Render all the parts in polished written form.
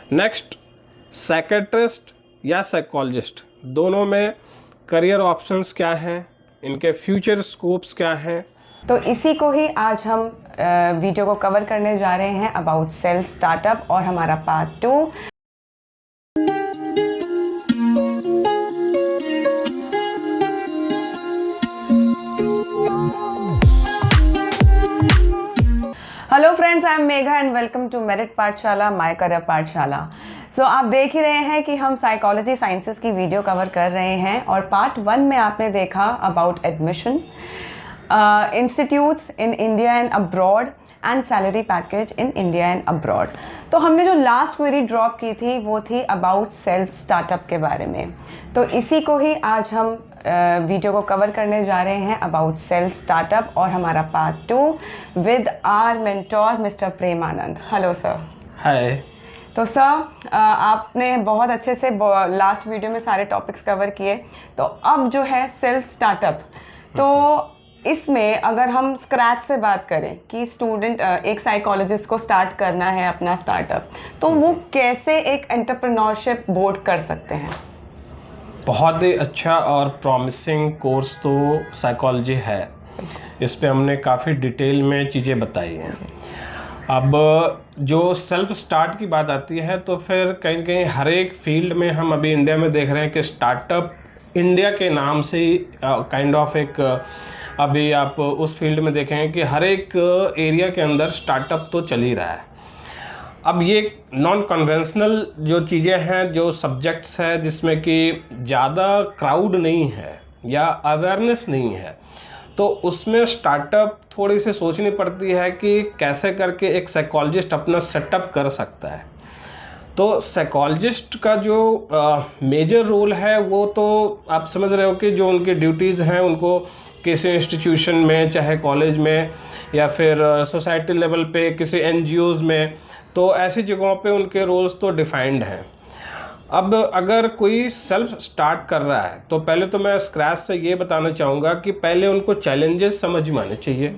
Next, psychiatrist या psychologist, दोनों में करियर ऑप्शंस क्या हैं, इनके फ्यूचर स्कोप्स क्या हैं। तो इसी को ही आज हम वीडियो को कवर करने जा रहे हैं अबाउट सेल्फ स्टार्टअप और हमारा part 2। Hello friends, I am Megha and welcome to merit Pathshala, my career Pathshala. So आप देख ही रहे हैं कि हम साइकोलॉजी साइंसेस की वीडियो कवर कर रहे हैं और पार्ट 1 में आपने देखा about admission, institutes in India and abroad and salary package in India and abroad. तो हमने जो लास्ट क्वेरी ड्रॉप की थी वो थी अबाउट सेल्फ स्टार्टअप के बारे में। तो इसी को ही आज हम वीडियो को कवर करने जा रहे हैं अबाउट सेल्फ स्टार्टअप और हमारा part 2 with our mentor mister Premanand. Hello sir. Hi. तो सर, आपने बहुत अच्छे से लास्ट वीडियो में सारे टॉपिक्स कवर किए। तो अब जो है सेल्फ स्टार्टअप, तो इसमें अगर हम स्क्रैच से बात करें कि स्टूडेंट एक साइकोलॉजिस्ट को स्टार्ट करना है अपना स्टार्टअप, तो वो कैसे एक एंटरप्रेन्योरशिप बोर्ड कर सकते हैं? बहुत ही अच्छा और प्रॉमिसिंग कोर्स तो साइकोलॉजी है। इस पे हमने काफ़ी डिटेल में चीज़ें बताई हैं। अब जो सेल्फ स्टार्ट की बात आती है तो फिर कहीं न कहीं हर एक फील्ड में हम अभी इंडिया में देख रहे हैं कि स्टार्टअप इंडिया के नाम से ही काइंड ऑफ एक अभी आप उस फील्ड में देखेंगे कि हर एक एरिया के अंदर स्टार्टअप तो चल ही रहा है। अब ये नॉन कन्वेंशनल जो चीज़ें हैं, जो सब्जेक्ट्स हैं जिसमें कि ज़्यादा क्राउड नहीं है या अवेयरनेस नहीं है, तो उसमें स्टार्टअप थोड़ी सी सोचनी पड़ती है कि कैसे करके एक साइकोलॉजिस्ट अपना सेटअप कर सकता है। तो साइकोलॉजिस्ट का जो मेजर रोल है वो तो आप समझ रहे हो कि जो उनकी ड्यूटीज़ हैं उनको किसी इंस्टीट्यूशन में, चाहे कॉलेज में या फिर सोसाइटी लेवल पे किसी एनजीओज़ में, तो ऐसी जगहों पे उनके रोल्स तो डिफाइंड हैं। अब अगर कोई सेल्फ स्टार्ट कर रहा है तो पहले तो मैं स्क्रैच से ये बताना चाहूँगा कि पहले उनको चैलेंजेस समझ में आने चाहिए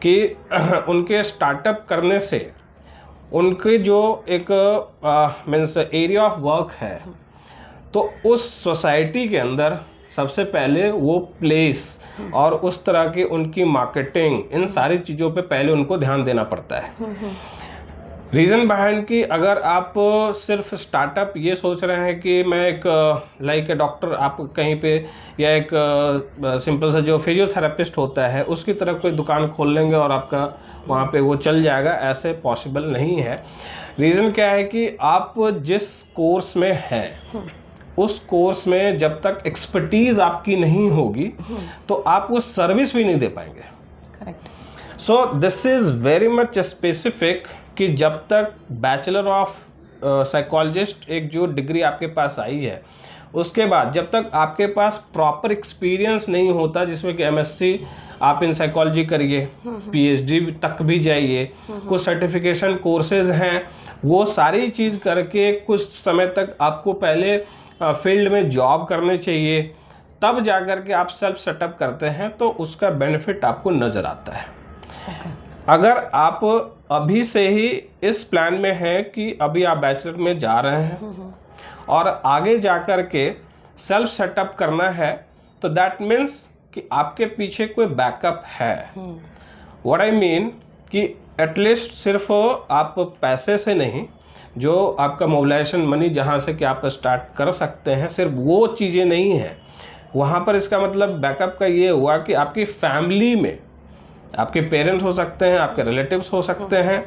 कि उनके स्टार्टअप करने से उनके जो एक मीन्स एरिया ऑफ वर्क है, तो उस सोसाइटी के अंदर सबसे पहले वो प्लेस और उस तरह की उनकी मार्केटिंग, इन सारी चीज़ों पे पहले उनको ध्यान देना पड़ता है। रीज़न बिहाइंड कि अगर आप सिर्फ स्टार्टअप ये सोच रहे हैं कि मैं एक लाइक ए डॉक्टर, आप कहीं पे या एक सिंपल सा जो फिजियोथेरेपिस्ट होता है उसकी तरह कोई दुकान खोल लेंगे और आपका वहाँ पे वो चल जाएगा, ऐसे पॉसिबल नहीं है। रीज़न क्या है कि आप जिस कोर्स में हैं उस कोर्स में जब तक एक्सपर्टीज़ आपकी नहीं होगी तो आप वो सर्विस भी नहीं दे पाएंगे। Correct. So this is very much specific कि जब तक बैचलर ऑफ साइकोलॉजिस्ट एक जो डिग्री आपके पास आई है, उसके बाद जब तक आपके पास प्रॉपर एक्सपीरियंस नहीं होता, जिसमें कि एमएससी आप इन साइकोलॉजी करिए, पीएचडी तक भी जाइए, कुछ सर्टिफिकेशन कोर्सेज हैं, वो सारी चीज़ करके कुछ समय तक आपको पहले फील्ड में जॉब करने चाहिए, तब जाकर के आप सेल्फ सेटअप करते हैं तो उसका बेनिफिट आपको नज़र आता है। अगर आप अभी से ही इस प्लान में हैं कि अभी आप बैचलर में जा रहे हैं और आगे जाकर के सेल्फ सेटअप करना है, तो दैट मीन्स कि आपके पीछे कोई बैकअप है। व्हाट आई मीन कि एटलीस्ट सिर्फ आप पैसे से नहीं, जो आपका मोबिलाइजेशन मनी जहाँ से कि आप स्टार्ट कर सकते हैं, सिर्फ वो चीज़ें नहीं हैं वहाँ पर। इसका मतलब बैकअप का ये हुआ कि आपकी फैमिली में आपके पेरेंट्स हो सकते हैं, आपके रिलेटिव्स हो सकते हैं,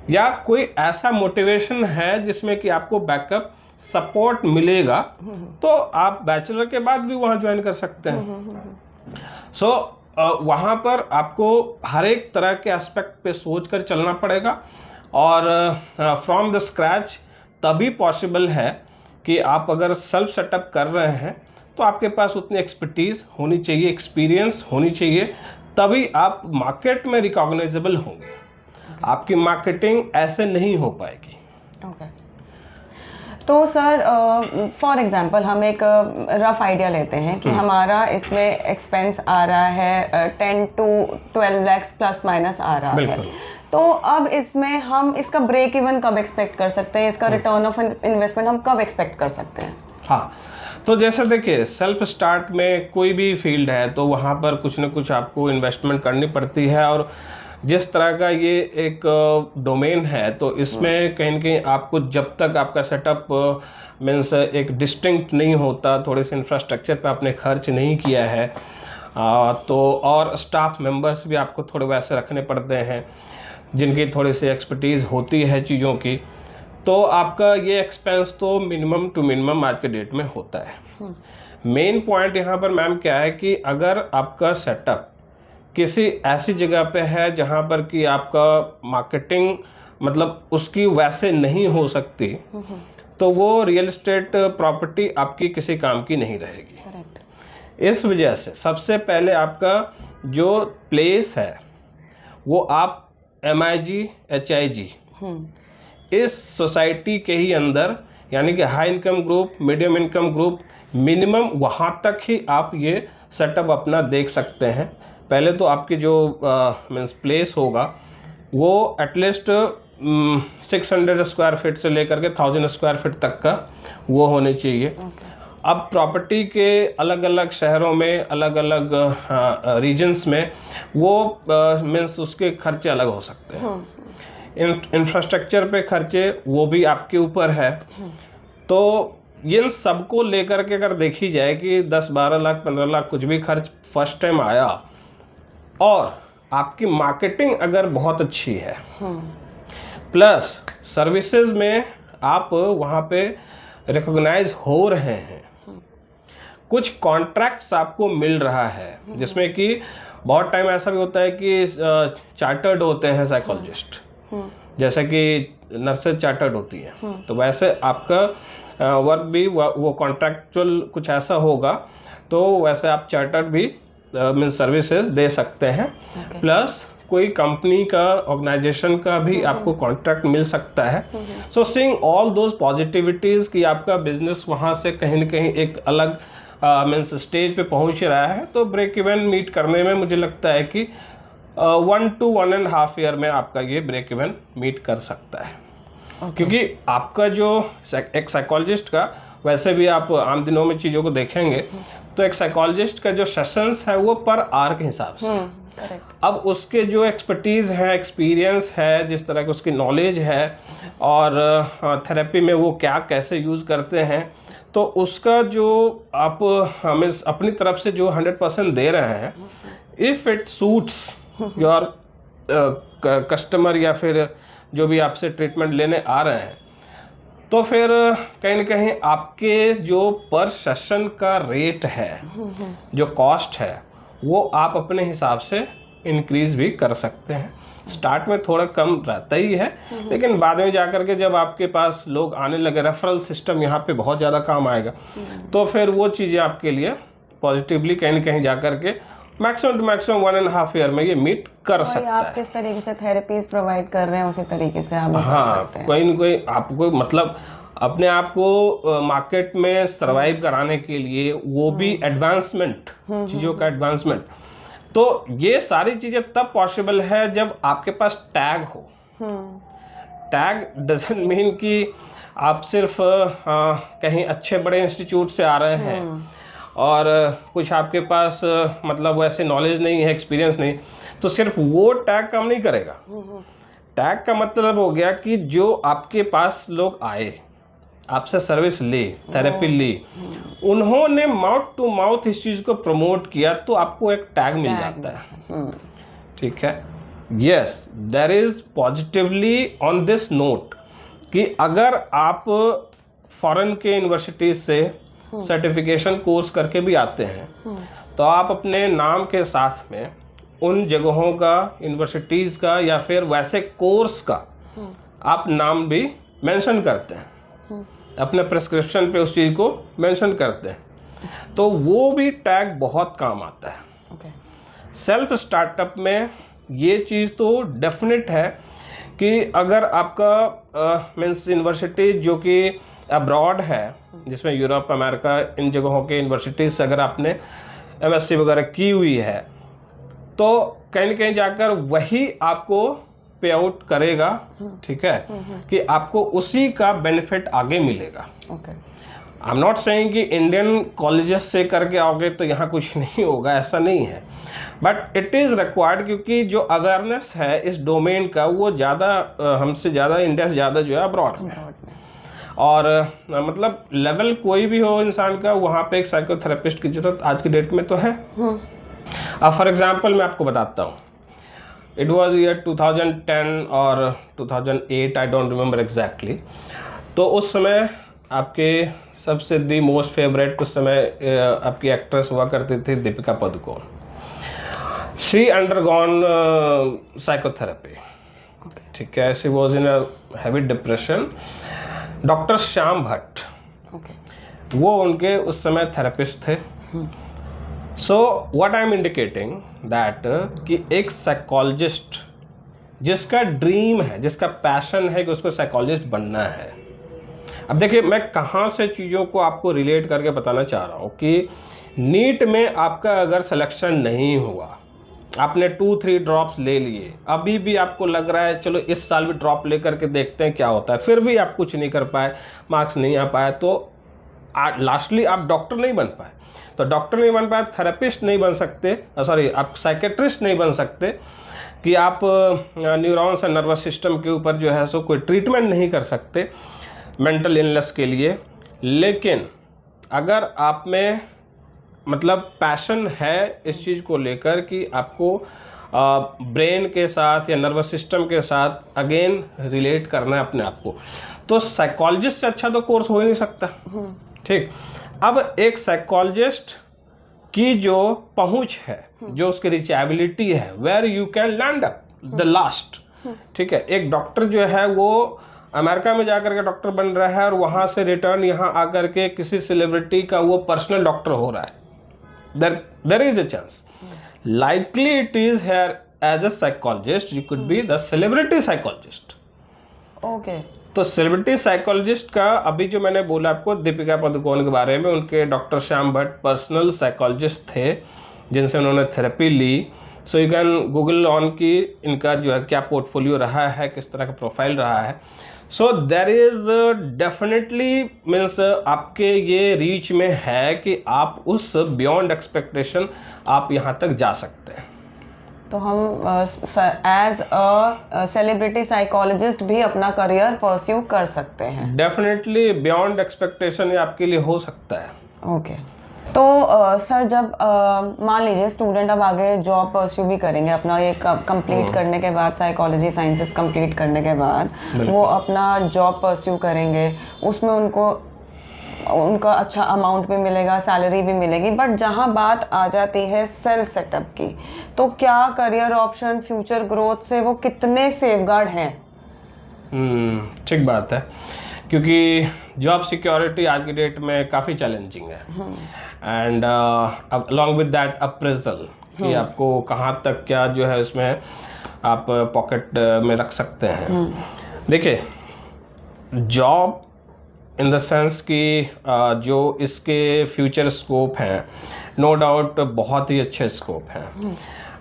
या कोई ऐसा मोटिवेशन है जिसमें कि आपको बैकअप सपोर्ट मिलेगा, तो आप बैचलर के बाद भी वहाँ ज्वाइन कर सकते हैं। सो वहाँ पर आपको हर एक तरह के एस्पेक्ट पे सोच कर चलना पड़ेगा और फ्रॉम द स्क्रैच तभी पॉसिबल है कि आप अगर सेल्फ सेटअप कर रहे हैं तो आपके पास उतनी एक्सपर्टीज़ होनी चाहिए, एक्सपीरियंस होनी चाहिए, तभी आप मार्केट में रिकॉग्नाइजेबल होंगे। आपकी मार्केटिंग ऐसे नहीं हो पाएगी। ओके। तो सर फॉर एग्जांपल हम एक रफ आइडिया लेते हैं कि हमारा इसमें एक्सपेंस आ रहा है 10 to 12 lakhs प्लस माइनस आ रहा है, तो अब इसमें हम इसका ब्रेक इवन कब एक्सपेक्ट कर सकते हैं, इसका रिटर्न ऑफ इन्वेस्टमेंट हम कब एक्सपेक्ट कर सकते हैं? हाँ, तो जैसे देखिए सेल्फ स्टार्ट में कोई भी फील्ड है तो वहाँ पर कुछ न कुछ आपको इन्वेस्टमेंट करनी पड़ती है, और जिस तरह का ये एक डोमेन है तो इसमें कहीं ना कहीं आपको जब तक आपका सेटअप मीन्स एक डिस्टिंक्ट नहीं होता, थोड़े से इंफ्रास्ट्रक्चर पे आपने खर्च नहीं किया है, तो और स्टाफ मेंबर्स भी आपको थोड़े वैसे रखने पड़ते हैं जिनकी थोड़ी सी एक्सपर्टीज़ होती है चीज़ों की, तो आपका ये एक्सपेंस तो मिनिमम टू मिनिमम आज के डेट में होता है। मेन पॉइंट यहाँ पर मैम क्या है कि अगर आपका सेटअप किसी ऐसी जगह पे है जहाँ पर कि आपका मार्केटिंग मतलब उसकी वैसे नहीं हो सकती, तो वो रियल एस्टेट प्रॉपर्टी आपकी किसी काम की नहीं रहेगी। करेक्ट। इस वजह से सबसे पहले आपका जो प्लेस है वो आप MIG HIG इस सोसाइटी के ही अंदर, यानी कि high income group, medium income group, minimum वहाँ तक ही आप ये सेटअप अपना देख सकते हैं। पहले तो आपकी जो मीन्स प्लेस होगा वो एटलीस्ट 600 स्क्वायर फीट से लेकर के 1000 स्क्वायर फीट तक का वो होने चाहिए। अब प्रॉपर्टी के अलग अलग शहरों में, अलग अलग रीजन्स में वो मीन्स उसके खर्चे अलग हो सकते हैं। इंफ्रास्ट्रक्चर पे खर्चे वो भी आपके ऊपर है। तो इन सबको लेकर के अगर देखी जाए कि 10-12 लाख 15 लाख कुछ भी खर्च फर्स्ट टाइम आया और आपकी मार्केटिंग अगर बहुत अच्छी है, प्लस सर्विसेज में आप वहाँ पे रिकॉग्नाइज हो रहे हैं, कुछ कॉन्ट्रैक्ट्स आपको मिल रहा है, जिसमें कि बहुत टाइम ऐसा भी होता है कि चार्टर्ड होते हैं साइकोलॉजिस्ट, जैसे कि नर्सेज चार्टर्ड होती हैं, तो वैसे आपका वर्क भी वो कॉन्ट्रैक्चुअल कुछ ऐसा होगा, तो वैसे आप चार्टर्ड भी मीन सर्विसेज दे सकते हैं। प्लस कोई कंपनी का, ऑर्गेनाइजेशन का भी आपको कॉन्ट्रैक्ट मिल सकता है। सो सीइंग ऑल दोज पॉजिटिविटीज़ कि आपका बिजनेस वहाँ से कहीं न कहीं एक अलग मीन्स स्टेज पे पहुँच रहा है, तो ब्रेक इवन मीट करने में मुझे लगता है कि 1 to 1.5 ईयर में आपका ये ब्रेक इवन मीट कर सकता है। क्योंकि आपका जो एक साइकोलॉजिस्ट का, वैसे भी आप आम दिनों में चीज़ों को देखेंगे तो एक साइकोलॉजिस्ट का जो सेशंस है वो पर आवर के हिसाब से, अब उसके जो एक्सपर्टीज़ है, एक्सपीरियंस है, जिस तरह की उसकी नॉलेज है और थेरेपी में वो क्या कैसे यूज़ करते हैं, तो उसका जो आप हमें अपनी तरफ से जो 100% दे रहे हैं, if it suits your customer या फिर जो भी आपसे ट्रीटमेंट लेने आ रहे हैं, तो फिर कहीं ना कहीं आपके जो पर सेशन का रेट है, जो कॉस्ट है, वो आप अपने हिसाब से इंक्रीज भी कर सकते हैं। स्टार्ट में थोड़ा कम रहता ही है, लेकिन बाद में जाकर के जब आपके पास लोग आने लगे, रेफरल सिस्टम यहाँ पे बहुत ज़्यादा काम आएगा, तो फिर वो चीज़ें आपके लिए पॉजिटिवली कहीं ना कहीं जाकर के मैक्सिमम टू मैक्सिमम 1.5 ईयर में ये मीट कर सकता है। आप किस तरीके से थेरेपीज प्रोवाइड कर रहे हैं उसी तरीके से आप हाँ, कर सकते हैं। कोई न कोई आपको मतलब अपने आप को मार्केट में सरवाइव कराने के लिए, वो भी एडवांसमेंट, चीज़ों का एडवांसमेंट, तो ये सारी चीज़ें तब पॉसिबल है जब आपके पास टैग हो। टैग डजंट मीन कि आप सिर्फ कहीं अच्छे बड़े इंस्टीट्यूट से आ रहे हैं और कुछ आपके पास मतलब वैसे नॉलेज नहीं है, एक्सपीरियंस नहीं, तो सिर्फ वो टैग काम नहीं करेगा। टैग का मतलब हो गया कि जो आपके पास लोग आए, आपसे सर्विस ली, थेरेपी ली, उन्होंने माउथ टू माउथ इस चीज़ को प्रमोट किया, तो आपको एक टैग मिल जाता है। ठीक है, yes, there is positively on this note कि अगर आप फॉरेन के यूनिवर्सिटीज से सर्टिफिकेशन कोर्स करके भी आते हैं, तो आप अपने नाम के साथ में उन जगहों का, यूनिवर्सिटीज़ का या फिर वैसे कोर्स का आप नाम भी मेंशन करते हैं, अपने प्रिस्क्रिप्शन पे उस चीज़ को मेंशन करते हैं, तो वो भी टैग बहुत काम आता है। सेल्फ स्टार्टअप में ये चीज़ तो डेफिनेट है कि अगर आपका मीन्स यूनिवर्सिटी जो कि अब्रॉड है, जिसमें यूरोप, अमेरिका, इन जगहों के यूनिवर्सिटीज से अगर आपने MSc वगैरह की हुई है तो कहीं न कहीं जाकर वही आपको पे आउट करेगा, ठीक है, कि आपको उसी का बेनिफिट आगे मिलेगा। Okay, I am not saying कि इंडियन कॉलेजेस से करके आओगे तो यहाँ कुछ नहीं होगा, ऐसा नहीं है, बट इट इज़ रिक्वायर्ड, क्योंकि जो अवेयरनेस है इस डोमेन का वो ज़्यादा हमसे ज़्यादा, इंडिया से ज़्यादा जो है अब्रॉड में। और मतलब लेवल कोई भी हो इंसान का, वहाँ पे एक साइकोथेरेपिस्ट की जरूरत आज की डेट में तो है। अब फॉर एग्जांपल मैं आपको बताता हूँ, इट वाज ईयर 2010 और 2008, आई डोंट रिमेम्बर एग्जैक्टली। तो उस समय आपके सबसे दी मोस्ट फेवरेट उस समय आपकी एक्ट्रेस हुआ करती थी Deepika Padukone. She undergone psychotherapy, ठीक है, she was in a heavy depression. Doctor Shyam Bhatt, वो उनके उस समय थेरेपिस्ट थे। So what I am indicating that कि एक साइकोलॉजिस्ट जिसका ड्रीम है, जिसका पैशन है कि उसको साइकोलॉजिस्ट बनना है। अब देखिए मैं कहाँ से चीज़ों को आपको रिलेट करके बताना चाह रहा हूँ कि नीट में आपका अगर सिलेक्शन नहीं हुआ, आपने 2-3 ड्रॉप्स ले लिए, अभी भी आपको लग रहा है चलो इस साल भी ड्रॉप लेकर के देखते हैं क्या होता है, फिर भी आप कुछ नहीं कर पाए, मार्क्स नहीं आ पाए, तो लास्टली आप डॉक्टर नहीं बन पाए। तो डॉक्टर नहीं बन पाए, थेरेपिस्ट नहीं बन सकते, सॉरी आप साइकेट्रिस्ट नहीं बन सकते कि आप न्यूरॉन्स और नर्वस सिस्टम के ऊपर जो है सो कोई ट्रीटमेंट नहीं कर सकते मेंटल इलनेस के लिए। लेकिन अगर आप में मतलब पैशन है इस चीज़ को लेकर कि आपको ब्रेन के साथ या नर्वस सिस्टम के साथ अगेन रिलेट करना है अपने आप को, तो साइकोलॉजिस्ट से अच्छा तो कोर्स हो ही नहीं सकता। ठीक, अब एक साइकोलॉजिस्ट की जो पहुंच है, जो उसकी रिचेबिलिटी है, where you can land up the last, ठीक है। एक डॉक्टर जो है वो अमेरिका में जाकर के डॉक्टर बन रहा है और वहां से रिटर्न यहाँ आकर के किसी सेलिब्रिटी का वो पर्सनल डॉक्टर हो रहा है। there is a chance, likely it is here as a psychologist you could be the celebrity psychologist। Okay, तो सेलिब्रिटी साइकोलॉजिस्ट का अभी जो मैंने बोला आपको दीपिका पादुकोण के बारे में, उनके doctor Shyam Bhatt personal psychologist थे जिनसे उन्होंने थेरेपी ली। So you can Google on की इनका जो है क्या पोर्टफोलियो रहा है, किस तरह का प्रोफाइल रहा है। So there is definitely means आपके ये रीच में है कि आप उस बियॉन्ड एक्सपेक्टेशन आप यहाँ तक जा सकते हैं। तो हम एज अ सेलिब्रिटी साइकोलॉजिस्ट भी अपना करियर परस्यू कर सकते हैं। डेफिनेटली बियॉन्ड एक्सपेक्टेशन ये आपके लिए हो सकता है। ओके, तो सर जब मान लीजिए स्टूडेंट अब आगे जॉब परस्यू भी करेंगे, अपना ये कंप्लीट करने के बाद, साइकोलॉजी साइंसेस कंप्लीट करने के बाद वो अपना जॉब परस्यू करेंगे, उसमें उनका अच्छा अमाउंट भी मिलेगा, सैलरी भी मिलेगी, बट जहाँ बात आ जाती है सेल्फ सेटअप की, तो क्या करियर ऑप्शन, फ्यूचर ग्रोथ से वो कितने सेफगार्ड हैं? ठीक बात है, क्योंकि जॉब सिक्योरिटी आज की डेट में काफ़ी चैलेंजिंग है। And along with that appraisal कि आपको कहाँ तक क्या जो है इसमें आप पॉकेट में रख सकते हैं। देखिए, जॉब इन द सेंस कि जो इसके फ्यूचर स्कोप हैं, नो डाउट बहुत ही अच्छे स्कोप हैं।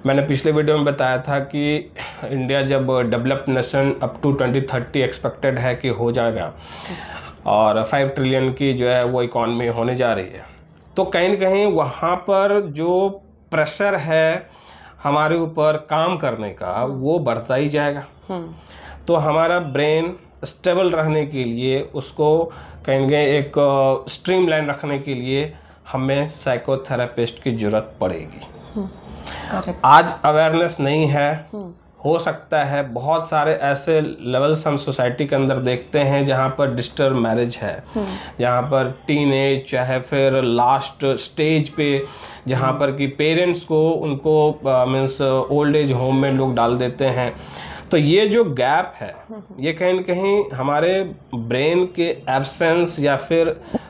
मैंने पिछले वीडियो में बताया था कि इंडिया जब developed nation up to 2030 expected है कि हो जाएगा और 5 ट्रिलियन की जो है वो इकॉनमी होने जा रही है, तो कहीं न कहीं वहाँ पर जो प्रेशर है हमारे ऊपर काम करने का वो बढ़ता ही जाएगा। तो हमारा ब्रेन स्टेबल रहने के लिए, उसको कहेंगे एक स्ट्रीमलाइन रखने के लिए हमें साइकोथेरेपिस्ट की ज़रूरत पड़ेगी। आज अवेयरनेस नहीं है, हो सकता है बहुत सारे ऐसे लेवल्स हम सोसाइटी के अंदर देखते हैं जहाँ पर डिस्टर्ब मैरिज है, जहाँ पर टीन एज चाहे फिर लास्ट स्टेज पे जहाँ पर कि पेरेंट्स को उनको मीन्स ओल्ड एज होम में लोग डाल देते हैं। तो ये जो गैप है ये कहीं न कहीं हमारे ब्रेन के एब्सेंस या फिर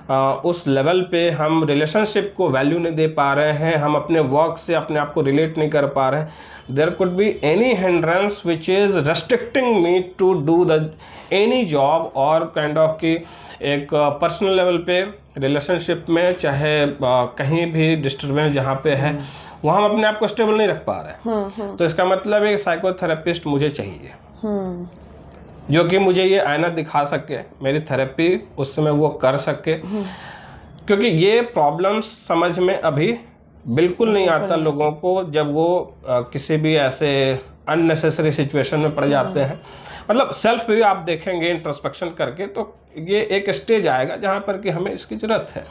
उस लेवल पे हम रिलेशनशिप को वैल्यू नहीं दे पा रहे हैं, हम अपने वर्क से अपने आप को रिलेट नहीं कर पा रहे हैं, there could be any hindrance which is restricting me to do the any job, और काइंड ऑफ कि एक पर्सनल लेवल पे रिलेशनशिप में चाहे कहीं भी डिस्टर्बेंस जहाँ पे है वहाँ हम अपने आप को स्टेबल नहीं रख पा रहे हैं। तो इसका मतलब है साइकोथेरेपिस्ट मुझे चाहिए जो कि मुझे ये आईना दिखा सके, मेरी थेरेपी उस समय वो कर सके, क्योंकि ये प्रॉब्लम्स समझ में अभी बिल्कुल नहीं आता लोगों को जब वो किसी भी ऐसे अननेसेसरी सिचुएशन में पड़ जाते हैं। मतलब सेल्फ भी आप देखेंगे इंट्रोस्पेक्शन करके तो ये एक स्टेज आएगा जहाँ पर कि हमें इसकी ज़रूरत है।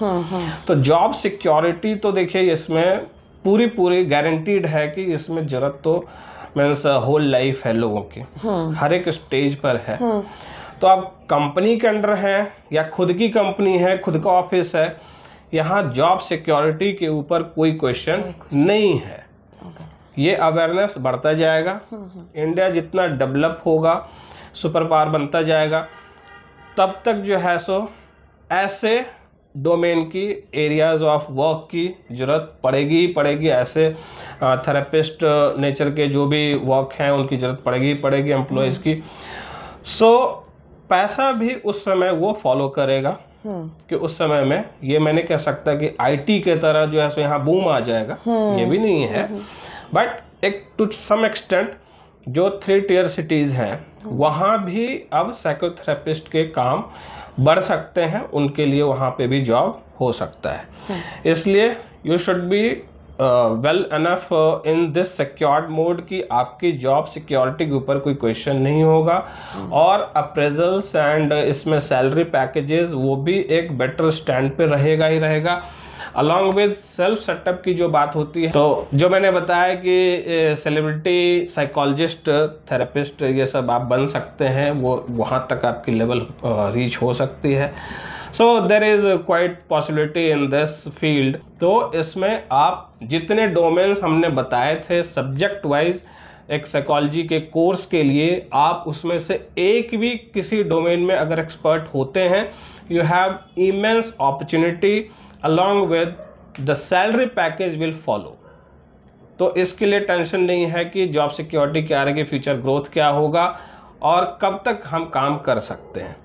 तो जॉब सिक्योरिटी तो देखिए इसमें पूरी गारंटीड है कि इसमें ज़रूरत तो मीन्स होल लाइफ है लोगों की, हर एक स्टेज पर है। तो आप कंपनी के अंडर हैं या खुद की कंपनी है, खुद का ऑफिस है, यहाँ जॉब सिक्योरिटी के ऊपर कोई क्वेश्चन नहीं है। ये अवेयरनेस बढ़ता जाएगा, इंडिया जितना डेवलप होगा, सुपर पावर बनता जाएगा, तब तक जो है सो ऐसे डोमेन की एरियाज ऑफ वर्क की ज़रूरत पड़ेगी ही पड़ेगी। ऐसे थेरेपिस्ट नेचर के जो भी वर्क हैं उनकी ज़रूरत पड़ेगी ही पड़ेगी एम्प्लॉयज़ की। सो पैसा भी उस समय वो फॉलो करेगा कि उस समय में ये मैं नहीं कह सकता कि आईटी के तरह जो है सो यहाँ बूम आ जाएगा, ये भी नहीं है, बट एक टू सम एक्सटेंट जो 3 टियर सिटीज़ हैं वहाँ भी अब साइकोथेरेपिस्ट के काम बढ़ सकते हैं, उनके लिए वहाँ पे भी जॉब हो सकता है। इसलिए you should be well enough in this secured mode कि आपकी जॉब सिक्योरिटी के ऊपर कोई क्वेश्चन नहीं होगा, और अप्रेजल्स एंड इसमें सैलरी पैकेजेस वो भी एक बेटर स्टैंड पे रहेगा ही रहेगा। अलॉन्ग विद सेल्फ सेटअप की जो बात होती है, तो जो मैंने बताया कि सेलिब्रिटी साइकोलॉजिस्ट थेरेपिस्ट ये सब आप बन सकते हैं, वो वहाँ तक आपकी लेवल रीच हो सकती है। So there is quite possibility in this field. तो इसमें आप जितने डोमेन्स हमने बताए थे सब्जेक्ट वाइज एक साइकोलॉजी के कोर्स के लिए, आप उसमें से एक भी किसी डोमेन में अगर एक्सपर्ट होते हैं, you have immense opportunity along with the salary package will follow। तो इसके लिए टेंशन नहीं है कि जॉब सिक्योरिटी क्या रहेगी, फ्यूचर ग्रोथ क्या होगा और कब तक हम काम कर सकते हैं।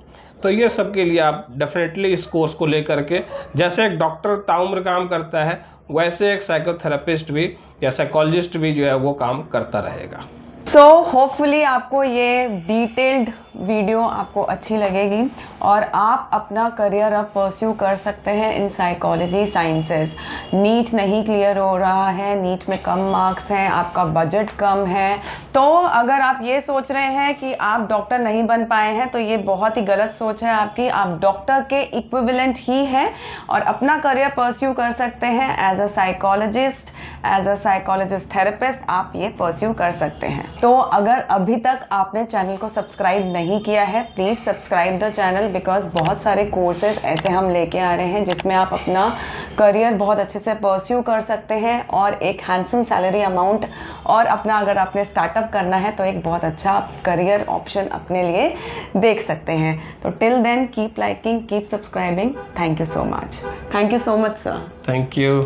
तो ये सब के लिए आप डेफिनेटली इस कोर्स को लेकर के, जैसे एक डॉक्टर ताउम्र काम करता है वैसे एक साइकोथेरेपिस्ट भी या साइकोलॉजिस्ट भी जो है वो काम करता रहेगा। सो होपफुली आपको ये डिटेल्ड वीडियो आपको अच्छी लगेगी और आप अपना करियर अब परस्यू कर सकते हैं इन साइकोलॉजी साइंसेस। नीट नहीं क्लियर हो रहा है, नीट में कम मार्क्स हैं, आपका बजट कम है, तो अगर आप ये सोच रहे हैं कि आप डॉक्टर नहीं बन पाए हैं तो ये बहुत ही गलत सोच है आपकी। आप डॉक्टर के इक्विवेलेंट ही हैं और अपना करियर परस्यू कर सकते हैं as a psychologist, as a psychologist therapist आप ये परस्यू कर सकते हैं। तो अगर अभी तक आपने चैनल को सब्सक्राइब नहीं किया है, please subscribe the channel, because बहुत सारे कोर्सेज ऐसे हम लेके आ रहे हैं जिसमें आप अपना करियर बहुत अच्छे से परस्यू कर सकते हैं और एक हैंडसम सैलरी अमाउंट, और अपना अगर आपने स्टार्टअप करना है तो एक बहुत अच्छा करियर ऑप्शन अपने लिए देख सकते हैं। तो till then keep liking, keep subscribing. Thank you so much. Thank you so much sir. Thank you.